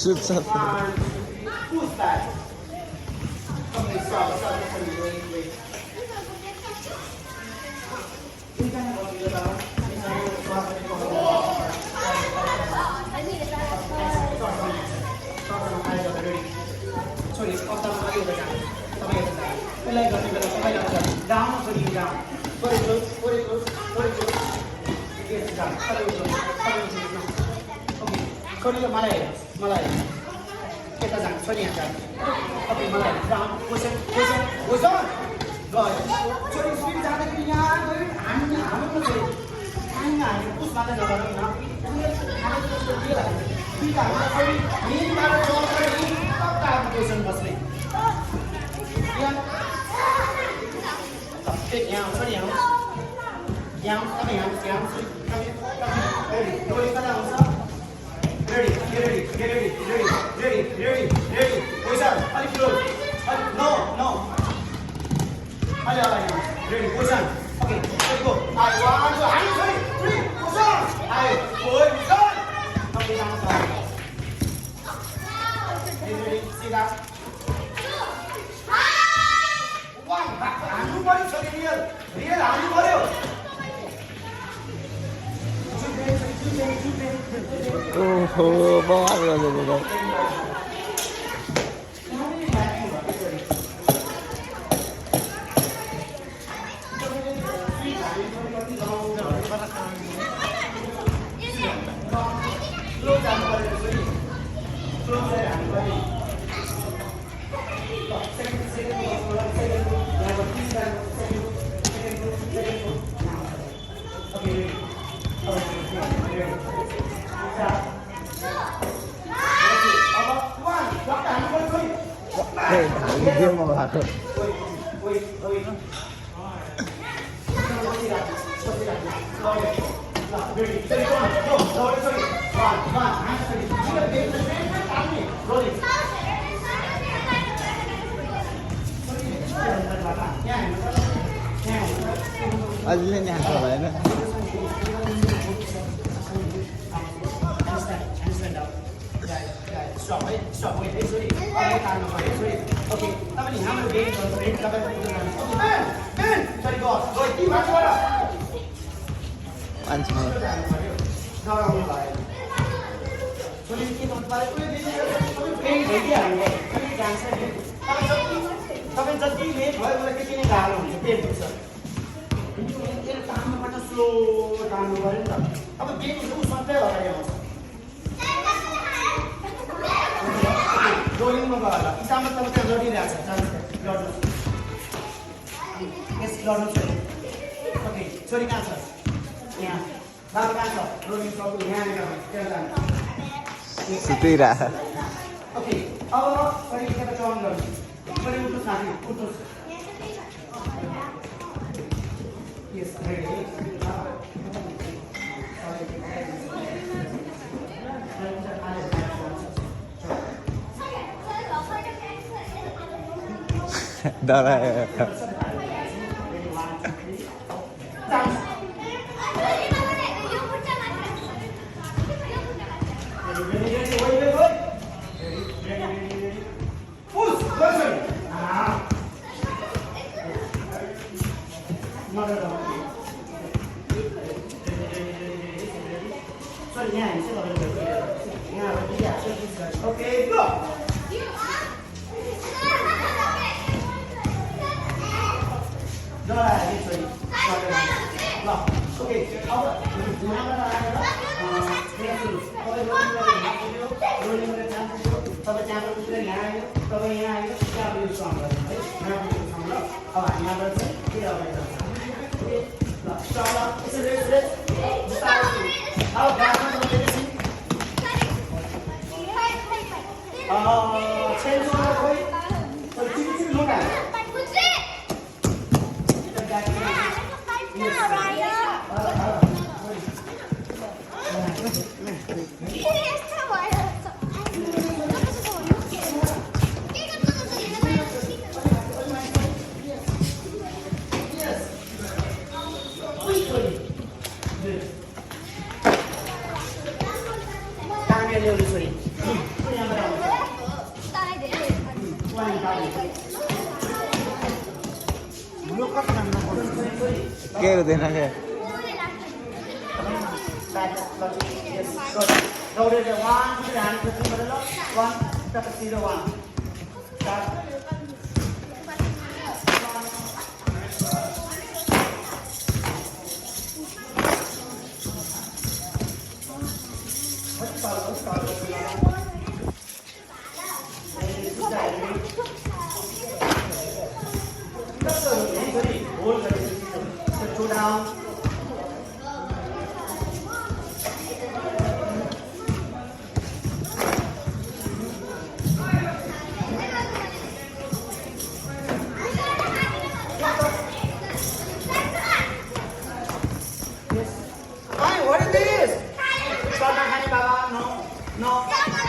सुत्छ Who's that? Okay, stop. Wait. Sorry, down. Very close. Yes, down. Okay, sorry, Malay. Kita jangan, sorry ya. Okay, Malay, down. Push on. Good. Sorry, speed jangan kirinya. हामी sorry. हामी push मात्र गर्नु न. Position बस्ने यहाँ sorry यहाँ तपाईँ यहाँ कता आउँछ रेडी पोजिसन अलिक क्लोज नो अलि ready position okay let's go I want to हामी सरी 3 पोजिसन आई पोजिसन ओके जान्छ ready sit up one हान्नु पर्यो छोरी रियल हान्नु पर्यो ओहो बवाल गर्दै Dia mau aku. अझै नि हाँस्नु भएन Stop, wait, sorry. Okay, तपाईले हाम्रो गेम गर्नु रेड तपाईले Ben, sorry go. के भन्छ होला? मान्छे नराम्रो भयो। छोरी के भन्नु पर्यो? तपाईले भइदिहाल्नु। तपाईले जान्छ नि। तपाईँ जति लेट भयो मलाई त्यति नै गाह्रो हुन्छ पेट दुख्छ। यो टाम्नुबाट स्लो टाम्नु पर्यो नि त। अब गेम उसमात्रै अगाडि आउँछ। रोलिङमा गयो होला इसामा तपाईँ लडिरहेको छ लड्नु यस लड्नु छोरी ओके छोरी कहाँ छ यहाँ बाबु कहाँ छ रोलिङ सक्नु यहाँनिर त्यहाँ जानु सुतिरा ओके अब छोरी केटा टर्न गर्नु छोरी उठ्नुहोस् साथी उठ्नुहोस् यस रेडी डरायो Okay, go! ओके अब यहाँबाट आएर तपाईँ त्यहाँबाट उठेर यहाँ आयो तपाईँ यहाँ आयो त्यहाँ युज गर्नु है यहाँ ल अब हामी यहाँबाट चाहिँ के अगाडि जान्छ ओके ल स्टप यसरी अब गाडीमा बसेपछि छेलसम्म खोइ चिनी लुगा के हुँदैन क्या Back, yes, good. Go to the one, put your hand to the middle, one, step to the one. Start. Hold the two down. Hi, what is this? Stop, Baba. No, no.